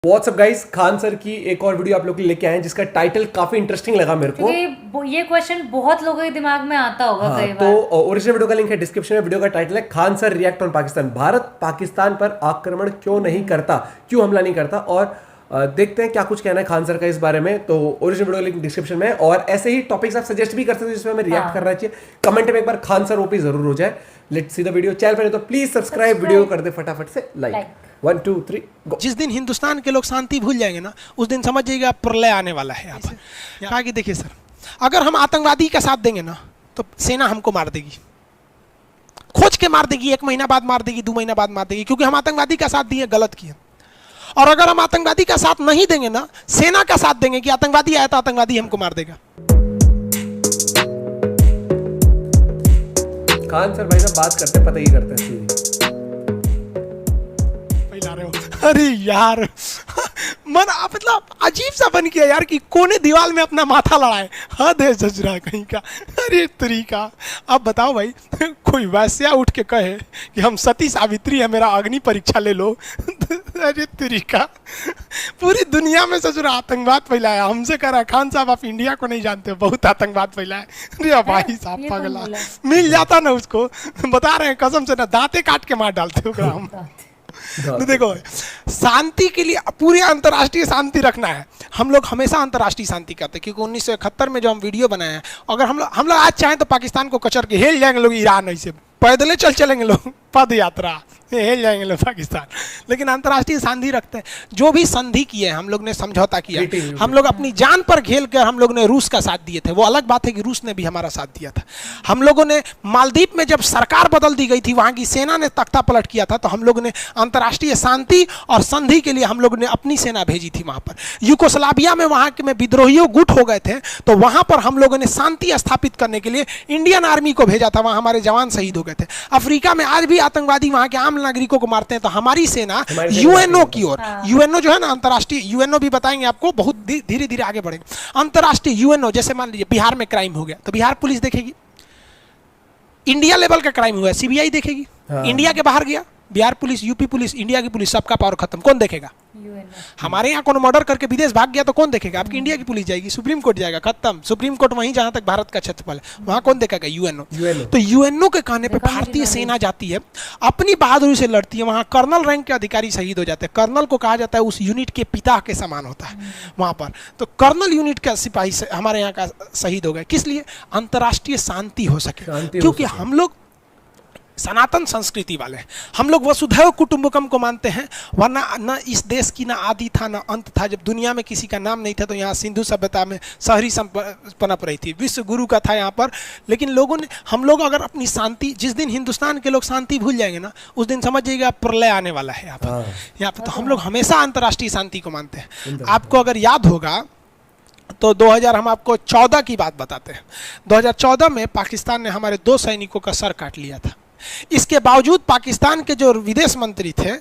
WhatsApp guys, Khan sir की एक और वीडियो आप लोग के लिए लेके आए हैं जिसका टाइटल काफी इंटरेस्टिंग लगा मेरे को। ये क्वेश्चन बहुत लोगों के दिमाग में आता होगा कई बार। तो ओरिजिनल वीडियो का लिंक है डिस्क्रिप्शन में। वीडियो का टाइटल है Khan sir react on Pakistan. Bharat Pakistan पर आक्रमण क्यों नहीं करता, क्यों हमला नहीं करता, और देखते हैं क्या कुछ कहना है खान सर का इस बारे में। तो ओरिजिनल वीडियो लिंक डिस्क्रिप्शन में। और ऐसे ही टॉपिक्स आप सजेस्ट भी कर सकते हो जिसमें हमें रिएक्ट करना चाहिए। कमेंट में एक बार खान सर ओपी जरूर हो जाए। Let's see the video. Channel पर तो प्लीज सब्सक्राइब, वीडियो कर दे फटाफट से लाइक। 1 2 3 गो। जिस दिन हिंदुस्तान के लोग शांति भूल जाएंगे ना, उस दिन समझ जाइएगा प्रलय आने वाला है। यहाँ पर कहा कि देखिए सर, अगर हम आतंकवादी का साथ देंगे ना तो सेना हमको मार देगी, खोज के मार देगी, 1 महीना बाद मार देगी, 2 महीना बाद मार देगी, क्योंकि हम आतंकवादी का साथ दिए, गलत किए। और अगर हम आतंकवादी का साथ नहीं देंगे ना, सेना का साथ देंगे कि आतंकवादी आया तो आतंकवादी हमको मार देगा। खान सर भाई साहब बात करते पता ही करते हैं। अरे यार मन मतलब अजीब सा बन गया यार कि कोने दीवार में अपना माथा लड़ाए। हद है सजरा कहीं का। अरे तरीका, अब बताओ भाई, कोई वैश्या उठ के कहे कि हम सती सावित्री है, मेरा अग्नि परीक्षा ले लो। अरे तरीका, पूरी दुनिया में सजरा आतंकवाद फैलाया। हमसे कह रहा है खान साहब आप इंडिया को नहीं जानते, बहुत आतंकवाद फैलाया। अरे भाई साहब पगला, मिल जाता ना उसको, बता रहे हैं कसम से ना, दांते काट के मार डालते हो हम। तो देखो, शांति के लिए पूरी अंतर्राष्ट्रीय शांति रखना है। हम लोग हमेशा अंतर्राष्ट्रीय शांति करते हैं, क्योंकि 1971 में जो हम वीडियो बनाए हैं, अगर हम लोग आज चाहें तो पाकिस्तान को कचर के हिल जाएंगे लोग, ईरान ऐसे पैदल चलेंगे लोग, पद यात्रा हिल जाएंगे लोग पाकिस्तान। लेकिन अंतर्राष्ट्रीय शांति रखते हैं। जो भी संधि किए हम लोग ने, समझौता किया, हम लोग अपनी जान पर खेल कर हम लोग ने रूस का साथ दिए थे। वो अलग बात है कि रूस ने भी हमारा साथ दिया था। हम लोगों ने मालदीव में जब सरकार बदल दी गई थी, वहां की सेना ने तख्ता पलट किया था, तो हम लोग ने अंतर्राष्ट्रीय शांति और संधि के लिए हम लोग ने अपनी सेना भेजी थी वहां पर। यूगोस्लाविया में वहां के में विद्रोहियों गुट हो गए थे, तो वहां पर हम लोगों ने शांति स्थापित करने के लिए इंडियन आर्मी को भेजा था। वहां हमारे जवान शहीद हो गए थे। अफ्रीका में आज भी आतंकवादी वहां के आम नागरिकों को मारते हैं, तो हमारी सेना यूएनओ की ओर, यूएनओ जो है ना अंतर्राष्ट्रीय, यूएनओ भी बताएंगे आपको, बहुत धीरे धीरे आगे बढ़ेंगे। अंतर्राष्ट्रीय यूएनओ, जैसे मान लीजिए बिहार में क्राइम हो गया तो बिहार पुलिस देखेगी। इंडिया लेवल का क्राइम हुआ, सीबीआई देखेगी। इंडिया के बाहर गया, Bihar police, UP police, India की पुलिस, सबका पावर खत्म। कौन देखेगा? हमारे यहाँ कोनो मर्डर करके विदेश भाग गया तो कौन देखेगा? आपकी इंडिया की पुलिस जाएगी, सुप्रीम कोर्ट जाएगा, खत्म। सुप्रीम कोर्ट वहीं जहां तक भारत का क्षेत्रफल है, वहां कौन देखेगा? यूएनओ। तो यूएनओ के कहने पे भारतीय सेना जाती है, अपनी बहादुरी से लड़ती है। वहां कर्नल रैंक के अधिकारी शहीद हो जाते हैं। कर्नल को कहा जाता है उस यूनिट के पिता के समान होता है वहां पर। तो कर्नल यूनिट का सिपाही हमारे यहाँ का शहीद हो गए। किस लिए? अंतर्राष्ट्रीय शांति हो सके, क्योंकि हम लोग सनातन संस्कृति वाले हैं। हम लोग वसुधैव कुटुंबकम को मानते हैं, वरना न इस देश की ना आदि था ना अंत था। जब दुनिया में किसी का नाम नहीं था तो यहाँ सिंधु सभ्यता में शहरी पनप रही थी, विश्व गुरु का था यहाँ पर। लेकिन लोगों ने, हम लोग अगर अपनी शांति, जिस दिन हिंदुस्तान के लोग शांति भूल जाएंगे ना, उस दिन समझ जाइएगा प्रलय आने वाला है यहाँ पर। तो हम लोग हमेशा अंतर्राष्ट्रीय शांति को मानते हैं। आपको अगर याद होगा तो 2000, हम आपको 14 की बात बताते हैं। 2014 में पाकिस्तान ने हमारे 2 सैनिकों का सर काट लिया था। इसके बावजूद पाकिस्तान के जो विदेश मंत्री थे,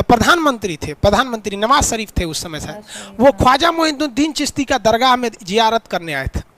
प्रधानमंत्री नवाज शरीफ थे उस समय से, वो ख्वाजा मोइनुद्दीन चिश्ती का दरगाह में जियारत करने आए थे।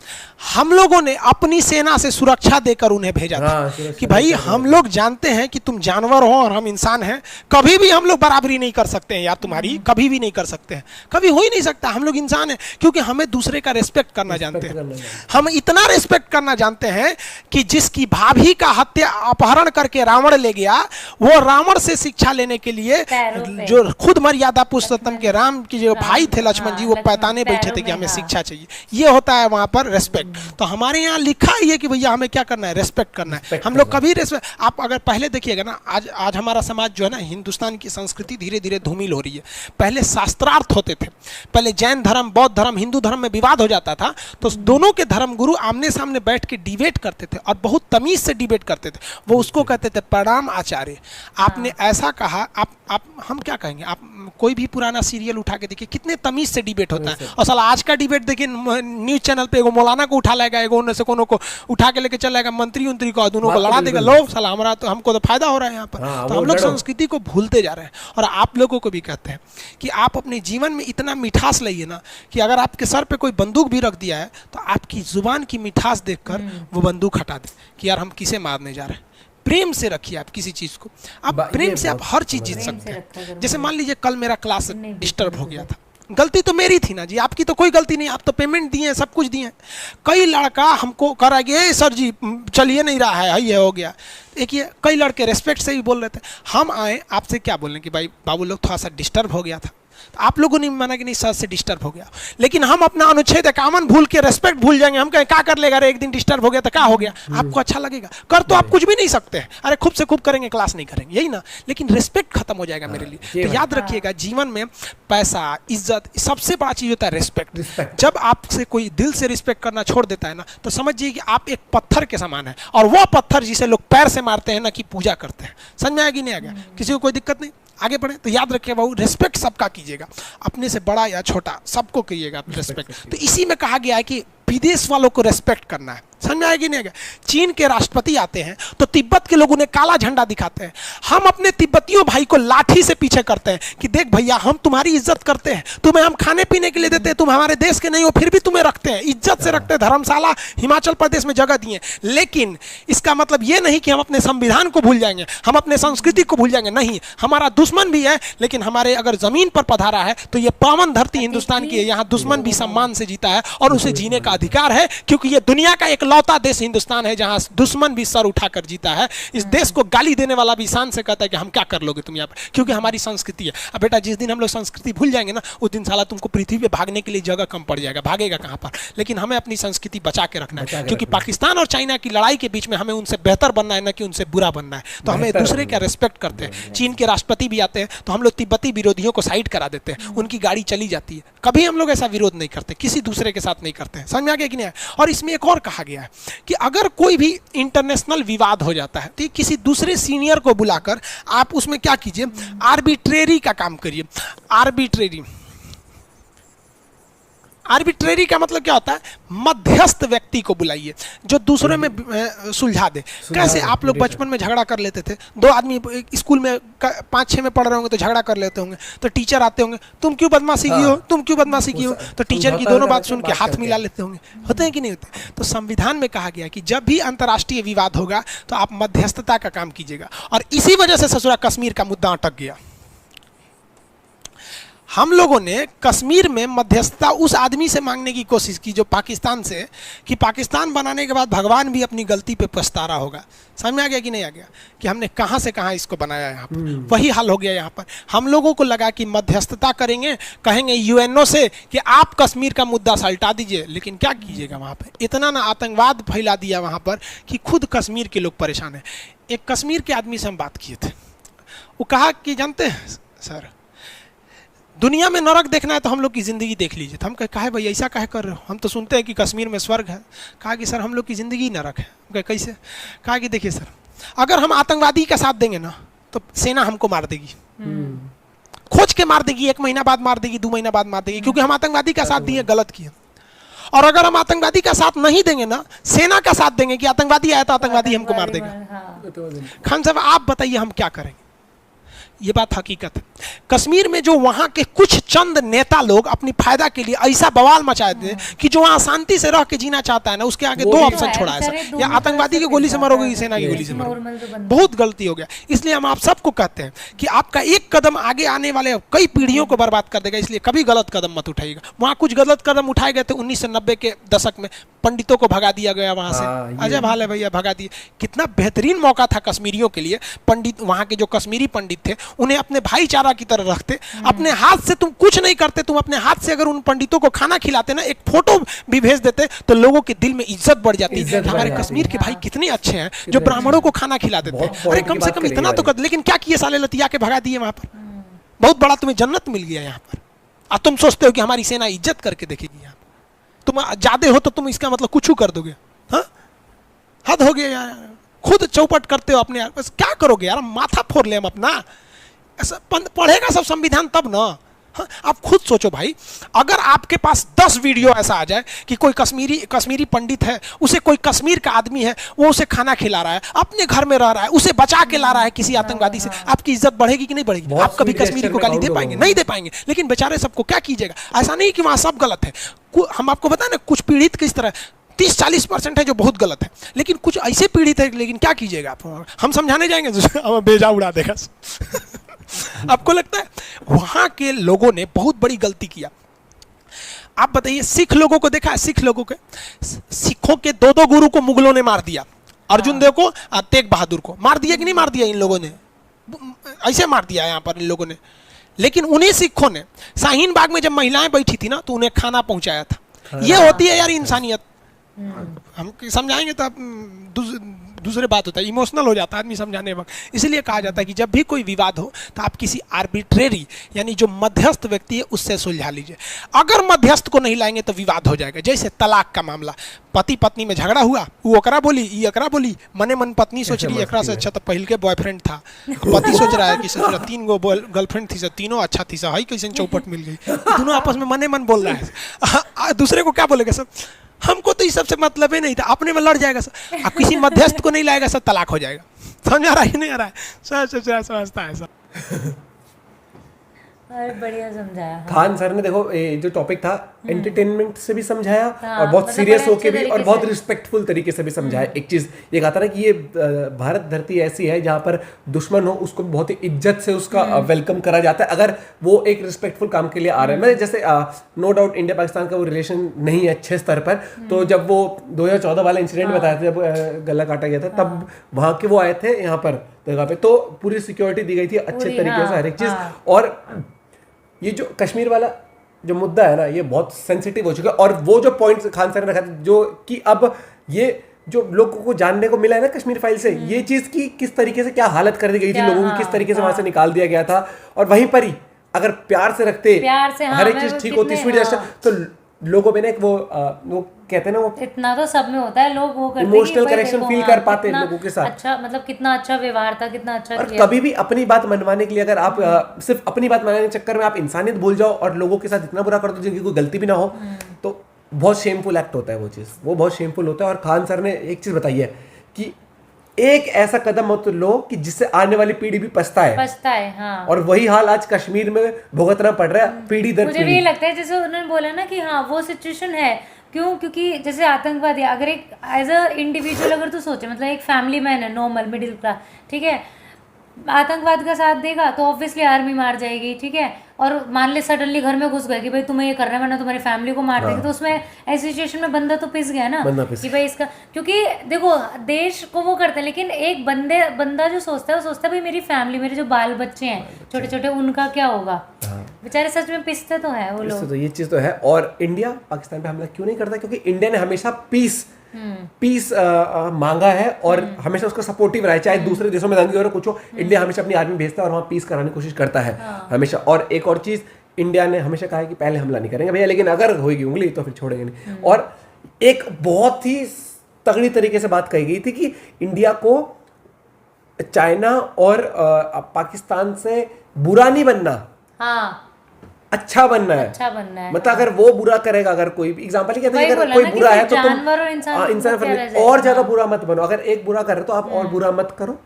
हम लोगों ने अपनी सेना से सुरक्षा देकर उन्हें भेजा था कि भाई हम लोग जानते हैं कि तुम जानवर हो और हम इंसान हैं, कभी भी हम लोग बराबरी नहीं कर सकते हैं यार तुम्हारी, कभी भी नहीं कर सकते हैं, कभी हो ही नहीं सकता। हम लोग इंसान हैं, क्योंकि हमें दूसरे का रिस्पेक्ट करना जानते हैं। हम इतना रिस्पेक्ट करना जानते हैं कि जिसकी भाभी का हत्या अपहरण करके रावण ले गया, वो रावण से शिक्षा लेने के लिए जो खुद मर्यादा पुरुषोत्तम के राम के जो भाई थे लक्ष्मण जी, वो पैताने बैठे थे कि हमें शिक्षा चाहिए। ये होता है वहां पर रेस्पेक्ट। तो हमारे यहाँ लिखा ही है कि भैया हमें क्या करना है? रेस्पेक्ट करना है। हम लोग कभी रेस्पेक्ट, आप अगर पहले देखिएगा ना, आज हमारा समाज जो है ना, हिंदुस्तान की संस्कृति धीरे धीरे धूमिल हो रही है। पहले शास्त्रार्थ होते थे, पहले जैन धर्म, बौद्ध धर्म, हिंदू धर्म में विवाद हो जाता था तो दोनों के धर्म गुरु आमने सामने बैठ के डिबेट करते थे और बहुत तमीज से डिबेट करते थे। वो उसको कहते थे प्रणाम आचार्य, आपने ऐसा कहा, आप हम क्या कहेंगे? आप कोई भी पुराना सीरियल उठा के देखिए, कितने तमीज से डिबेट होता है। और साला आज का डिबेट देखिए, न्यूज चैनल पे एगो मौलाना को उठा लाएगा, एगो उनसे कोनो को उठा के लेके चल जाएगा, मंत्री उंत्री को, दोनों को लड़ा देगा। लो साला हमारा तो, हमको तो फायदा हो रहा है यहाँ पर। तो हम लोग संस्कृति को भूलते जा रहे हैं। और आप लोगों को भी कहते हैं कि आप अपने जीवन में इतना मिठास लाइए ना, कि अगर आपके सर पे कोई बंदूक भी रख दिया है तो आपकी जुबान की मिठास देखकर वो बंदूक हटा दे कि यार हम किसे मारने जा रहे हैं। प्रेम से रखिए आप किसी चीज को, आप प्रेम से आप हर चीज जीत प्रेम सकते से हैं। रखा करो। जैसे मान लीजिए कल मेरा क्लास नहीं, डिस्टर्ब हो गया था, गलती तो मेरी थी ना जी, आपकी तो कोई गलती नहीं, आप तो पेमेंट दिए, सब कुछ दिए। कई लड़का हमको कर आगे सर जी चलिए नहीं रहा है, ये हो गया। देखिए कई लड़के रेस्पेक्ट से ही बोल रहे थे, हम आए आपसे क्या बोलने कि भाई बाबू लोग थोड़ा सा डिस्टर्ब हो गया था, तो आप लोगों ने माना कि नहीं सर से डिस्टर्ब हो गया, लेकिन हम अपना अनुच्छेद 51 भूल के रेस्पेक्ट भूल जाएंगे, हम कहें क्या कर लेगा रे, एक दिन डिस्टर्ब हो गया तो क्या हो गया, आपको अच्छा लगेगा? कर तो आप कुछ भी नहीं सकते हैं, अरे खूब से खूब करेंगे, क्लास नहीं करेंगे, यही ना, लेकिन रेस्पेक्ट खत्म हो जाएगा मेरे लिए। तो याद रखिएगा जीवन में पैसा, इज्जत, सबसे बड़ा चीज होता है रिस्पेक्ट। जब आपसे कोई दिल से रिस्पेक्ट करना छोड़ देता है ना, तो समझिए कि आप एक पत्थर के समान है, और वो पत्थर जिसे लोग पैर से मारते हैं ना कि पूजा करते हैं। समझ में आया कि नहीं आ गया? किसी को कोई दिक्कत नहीं, आगे बढ़े। तो याद रखिए बाबू, रिस्पेक्ट सबका कीजिएगा, अपने से बड़ा या छोटा सबको कीजिएगा रिस्पेक्ट। तो इसी में कहा गया है कि विदेश वालों को रेस्पेक्ट करना है। समझ में आएगी नहीं आएगा? चीन के राष्ट्रपति आते हैं तो तिब्बत के लोग उन्हें काला झंडा दिखाते हैं, हम अपने तिब्बतियों भाई को लाठी से पीछे करते हैं कि देख भैया हम तुम्हारी इज्जत करते हैं, तुम्हें हम खाने पीने के लिए देते हैं, तुम हमारे देश के नहीं हो फिर भी तुम्हें रखते हैं, इज्जत से रखते हैं, धर्मशाला हिमाचल प्रदेश में जगह दिए। लेकिन इसका मतलब ये नहीं कि हम अपने संविधान को भूल जाएंगे, हम अपने संस्कृति को भूल जाएंगे, नहीं। हमारा दुश्मन भी है, लेकिन हमारे अगर जमीन पर पधारा है तो ये पावन धरती हिंदुस्तान की है, यहाँ दुश्मन भी सम्मान से जीता है और उसे जीने का अधिकार है, क्योंकि ये दुनिया का एक लौता देश हिंदुस्तान है जहां दुश्मन भी सर उठाकर जीता है। इस देश को गाली देने वाला भी शान से कहता है कि हम क्या कर लोगे तुम यहाँ पर, क्योंकि हमारी संस्कृति है। अब बेटा जिस दिन हम लोग संस्कृति भूल जाएंगे ना, उस दिन साला तुमको पृथ्वी पे भागने के लिए जगह कम पड़ जाएगा, भागेगा कहां पर। लेकिन हमें अपनी संस्कृति बचा के रखना है, क्योंकि पाकिस्तान और चाइना की लड़ाई के बीच में हमें उनसे बेहतर बनना है, ना कि उनसे बुरा बनना है। तो हमें दूसरे का रेस्पेक्ट करते हैं। चीन के राष्ट्रपति भी आते हैं तो हम लोग तिब्बती विरोधियों को साइड करा देते हैं, उनकी गाड़ी चली जाती है, कभी हम लोग ऐसा विरोध नहीं करते, किसी दूसरे के साथ नहीं करते हैं। समझ में आ गया कि नहीं? और इसमें एक और कहा गया है कि अगर कोई भी इंटरनेशनल विवाद हो जाता है तो किसी दूसरे सीनियर को बुलाकर आप उसमें क्या कीजिए, आर्बिट्रेरी का काम करिए। आर्बिट्रेरी का मतलब क्या होता है? मध्यस्थ व्यक्ति को बुलाइए जो दूसरे में सुलझा दे। कैसे? आप लोग बचपन में झगड़ा कर लेते थे, दो आदमी स्कूल में 5-6 में पढ़ रहे होंगे तो झगड़ा कर लेते होंगे, तो टीचर आते होंगे, तुम क्यों बदमाशी की हो, तुम क्यों बदमाशी की हो, तो टीचर की दोनों बात सुन के हाथ मिला लेते होंगे। होते हैं कि नहीं होते? तो संविधान में कहा गया कि जब भी अंतर्राष्ट्रीय विवाद होगा तो आप मध्यस्थता का काम कीजिएगा। और इसी वजह से ससुरा कश्मीर का मुद्दा अटक गया। हम लोगों ने कश्मीर में मध्यस्थता उस आदमी से मांगने की कोशिश की जो पाकिस्तान से, कि पाकिस्तान बनाने के बाद भगवान भी अपनी गलती पे पछता रहा होगा। समझ में आ गया कि नहीं आ गया? कि हमने कहां से कहां इसको बनाया, यहाँ पर वही हाल हो गया। यहाँ पर हम लोगों को लगा कि मध्यस्थता करेंगे, कहेंगे यूएनओ से कि आप कश्मीर का मुद्दा सल्टा दीजिए, लेकिन क्या कीजिएगा वहाँ पर? इतना ना आतंकवाद फैला दिया वहाँ पर कि खुद कश्मीर के लोग परेशान हैं। एक कश्मीर के आदमी से हम बात किए थे, वो कहा कि जानते हैं सर, दुनिया में नरक देखना है तो हम लोग की ज़िंदगी देख लीजिए। तो हम कहे भाई ऐसा कहे कर रहे हो, हम तो सुनते हैं कि कश्मीर में स्वर्ग है। कहा कि सर हम लोग की ज़िंदगी नरक है। कहे कैसे? कहा कि देखिए सर, अगर हम आतंकवादी का साथ देंगे ना तो सेना हमको मार देगी, खोज के मार देगी, 1 महीना बाद मार देगी, 2 महीना बाद मार देगी, क्योंकि हम आतंकवादी का साथ दिए, गलत किए। और अगर हम आतंकवादी का साथ नहीं देंगे ना, सेना का साथ देंगे कि आतंकवादी आया तो आतंकवादी हमको मार देगा। खान साहब आप बताइए हम क्या करेंगे? ये बात हकीकत है। कश्मीर में जो वहां के कुछ चंद नेता लोग अपनी फायदा के लिए ऐसा बवाल मचाए थे कि जो वहां शांति से रह के जीना चाहता है ना, उसके आगे 2 ऑप्शन छोड़ा है सर, या आतंकवादी की गोली से मरोगे या सेना की गोली से मरोगे। बहुत गलती हो गया। इसलिए हम आप सबको कहते हैं कि आपका एक कदम आगे आने वाले कई पीढ़ियों को बर्बाद कर देगा, इसलिए कभी गलत कदम मत उठाइएगा। वहां कुछ गलत कदम उठाए गए थे 1990 के दशक में, पंडितों को भगा दिया गया वहां से। अजय भाल है भैया, भगा दिए। कितना बेहतरीन मौका था कश्मीरियों के लिए। पंडित, वहां के जो कश्मीरी पंडित थे, उन्हें अपने भाईचारा की तरह रखते, अपने हाथ से तुम कुछ नहीं करते, तुम अपने हाथ से अगर उन पंडितों को खाना खिलाते ना, एक फोटो भी भेज देते, तो लोगों के दिल में इज्जत बढ़ जाती है। हमारे कश्मीर के भाई कितने अच्छे हैं जो ब्राह्मणों को खाना खिला देते हैं। अरे कम से कम इतना तो कर। लेकिन क्या किए साले, लतिया के भगा दिए वहां पर। बहुत बड़ा तुम्हें जन्नत मिल गया यहाँ पर, और तुम सोचते हो कि हमारी सेना इज्जत करके देखेगी। यहाँ तुम ज्यादा हो तो तुम इसका मतलब कुछ कर दोगे। हाँ, हद हो गया यार। खुद चौपट करते हो अपने यार, बस क्या करोगे यार? माथा फोड़ ले हम अपना। ऐसा पढ़ेगा सब संविधान तब ना। हाँ, आप खुद सोचो भाई, अगर आपके पास 10 वीडियो ऐसा आ जाए कि कोई कश्मीरी पंडित है, उसे कोई कश्मीर का आदमी है, वो उसे खाना खिला रहा है, अपने घर में रह रहा है, उसे बचा के ला रहा है किसी आतंकवादी से, आपकी इज्जत बढ़ेगी कि नहीं बढ़ेगी? आप कभी कश्मीरी को गाली दे पाएंगे? नहीं दे पाएंगे। लेकिन बेचारे सबको क्या कीजिएगा? ऐसा नहीं कि वहां सब गलत है। हम आपको बताएं ना, कुछ पीड़ित किस तरह 30-40% है जो बहुत गलत है, लेकिन कुछ ऐसे पीड़ित है, लेकिन क्या कीजिएगा आप, हम समझाने जाएंगे तो बेजा उड़ा देगा। आपको लगता है वहां के लोगों ने बहुत बड़ी गलती किया? आप बताइए, सिख लोगों को देखा है? सिखों के 2-2 गुरु को मुगलों ने मार दिया, अर्जुन देव को और तेग बहादुर को मार दिया कि नहीं मार दिया? इन लोगों ने ऐसे मार दिया यहाँ पर इन लोगों ने। लेकिन उन्हीं सिखों ने शाहीन बाग में जब महिलाएं बैठी थी ना, तो उन्हें खाना पहुंचाया था। ये होती है यार इंसानियत। हम समझाएंगे तो दूसरे बात होता है, इमोशनल हो जाता है आदमी समझाने वक्त। इसलिए कहा जाता है कि जब भी कोई विवाद हो तो आप किसी आर्बिट्रेरी यानी जो मध्यस्थ व्यक्ति है उससे सुलझा लीजिए। अगर मध्यस्थ को नहीं लाएंगे तो विवाद हो जाएगा। जैसे तलाक का मामला, पति पत्नी में झगड़ा हुआ, वो एकरा बोली, ये एकरा बोली, मने मन पत्नी सोच रही एकरा से अच्छा तो पहले के बॉयफ्रेंड था, पति सोच रहा है कि ससुरा 3 गो गर्लफ्रेंड थी, तीनों अच्छा थी, हाई कैसे चौपट मिल गई, दोनों आपस में मने मन बोल रहा है। दूसरे को क्या बोलेगा सर, हमको तो इस सबसे मतलब ही नहीं था, अपने में लड़ जाएगा सर। आप किसी मध्यस्थ को नहीं लाएगा सर, तलाक हो जाएगा। समझ आ रहा है नहीं आ रहा है? समझता है सर। अरे बढ़िया समझाया। खान सर ने देखो ये जो टॉपिक था एंटरटेनमेंट से भी समझाया और बहुत मतलब सीरियस बड़े होके अच्छे भी और तरीके बहुत से। रिस्पेक्टफुल तरीके से भी समझाया। एक चीज ये कहा था ना कि ये भारत धरती ऐसी है जहाँ पर दुश्मन हो उसको बहुत ही इज्जत से उसका वेलकम करा जाता है, अगर वो एक रिस्पेक्टफुल काम के लिए आ रहे हैं। मैं जैसे नो डाउट इंडिया पाकिस्तान का वो रिलेशन नहीं है अच्छे स्तर पर, तो जब वो 2014 वाला इंसिडेंट बताया था, जब गला काटा गया था, तब वहाँ के वो आए थे यहाँ पर जगह पे, तो पूरी सिक्योरिटी दी गई थी अच्छे तरीके से हर एक चीज। और ये जो कश्मीर वाला जो मुद्दा है ना, ये बहुत सेंसिटिव हो चुका है। और वो जो पॉइंट्स खान सर ने रखा था, जो कि अब ये जो लोगों को जानने को मिला है ना कश्मीर फाइल से, ये चीज की किस तरीके से क्या हालत कर दी गई थी लोगों की, किस तरीके से वहां से निकाल दिया गया था। और वहीं पर ही अगर प्यार से रखते, हर एक चीज ठीक होती, स्वीट तो लोगों में ना एक वो कहते हैं ना, वो इतना तो सब में होता है, लोग वो करते हैं इमोशनल कनेक्शन फील कर पाते हैं लोगों के साथ। अच्छा, मतलब कितना अच्छा व्यवहार था, कितना अच्छा और किया। कभी भी अपनी बात मनवाने के लिए अगर आप सिर्फ अपनी बात मनवाने के चक्कर में आप इंसानियत भूल जाओ और लोगों के साथ इतना बुरा कर दो जिनकी कोई गलती भी ना हो, तो बहुत शेमफुल एक्ट होता है वो चीज़, वो बहुत शेमफुल होता है। और खान सर ने एक चीज़ बताई है कि एक ऐसा कदम मत लो कि जिससे आने वाली पीढ़ी भी पछताए। हाँ। और वही हाल आज कश्मीर में भुगतना पड़ रहा है पीढ़ी दर पीढ़ी। मुझे भी लगता है जैसे उन्होंने बोला ना कि हाँ वो सिचुएशन है, क्योंकि जैसे आतंकवाद है, अगर एक एज अ इंडिविजुअल अगर तू सोचे, मतलब एक फैमिली मैन है, नॉर्मल मिडिल क्लास, ठीक है, आतंकवाद का साथ देगा तो ऑब्वियसली आर्मी मार जाएगी, ठीक है। और मान ले सडनली घर में घुस गए कि भाई तुम्हें ये करना है वरना तुम्हारी फैमिली को मार देगी, तो उसमें ऐसी सिचुएशन में बंदा तो पिस गया ना कि भाई इसका, क्योंकि देखो देश को वो करते हैं, लेकिन एक बंदा जो सोचता है वो सोचता है भाई मेरी फैमिली, मेरे जो बाल बच्चे हैं छोटे छोटे, उनका क्या होगा। बेचारे सच में पिसते तो है वो लोग। तो ये चीज तो है। और इंडिया पाकिस्तान पे हमला क्यों नहीं करता? क्योंकि इंडिया ने हमेशा पीस मांगा है और हमेशा उसका सपोर्टिव रहा है, चाहे दूसरे देशों में दंगे हो कुछ हो, इंडिया हमेशा अपनी आर्मी भेजता है और वहाँ पीस कराने की कोशिश करता है हमेशा। और एक और चीज, इंडिया ने हमेशा कहा है कि पहले हमला नहीं करेंगे भैया, लेकिन अगर होगी उंगली तो फिर छोड़ेंगे नहीं। और एक बहुत ही तगड़ी तरीके से बात कही गई थी कि इंडिया को चाइना और पाकिस्तान से बुरा नहीं बनना, अच्छा बनना है। मतलब अगर वो बुरा करेगा, अगर कोई एग्जांपल कहते हैं अगर कोई बुरा है तो तुम इंसान और ज्यादा बुरा मत बनो। अगर एक बुरा कर रहे तो आप और बुरा मत करो,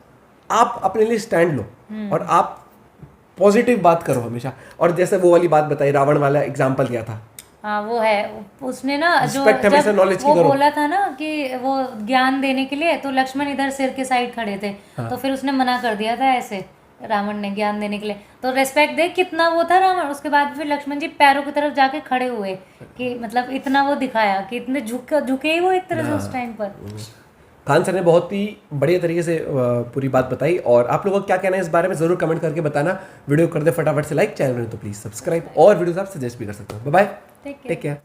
आप अपने लिए स्टैंड लो और आप पॉजिटिव बात करो हमेशा। और जैसे वो वाली बात बताई, रावण वाला एग्जांपल क्या था, हाँ वो है, उसने ना जो जब वो बोला था ना कि वो ज्ञान देने के लिए, तो लक्ष्मण इधर सिर के साइड खड़े थे, तो फिर उसने मना कर दिया था ऐसे रावण ने ज्ञान देने के लिए। तो रेस्पेक्ट देख कितना वो था रावण। उसके बाद फिर लक्ष्मण जी पैरों की तरफ जाके खड़े हुए कि मतलब इतना वो दिखाया कि इतने झुके ही वो एक तरह से उस टाइम पर। खान सर ने बहुत ही बढ़िया तरीके से पूरी बात बताई। और आप लोगों को क्या कहना है इस बारे में जरूर कमेंट करके बताना। वीडियो कर दे फटाफट से लाइक, चैनल में तो प्लीज सब्सक्राइब, और वीडियोस आप सजेस्ट भी कर सकते हो। Bye bye, take care.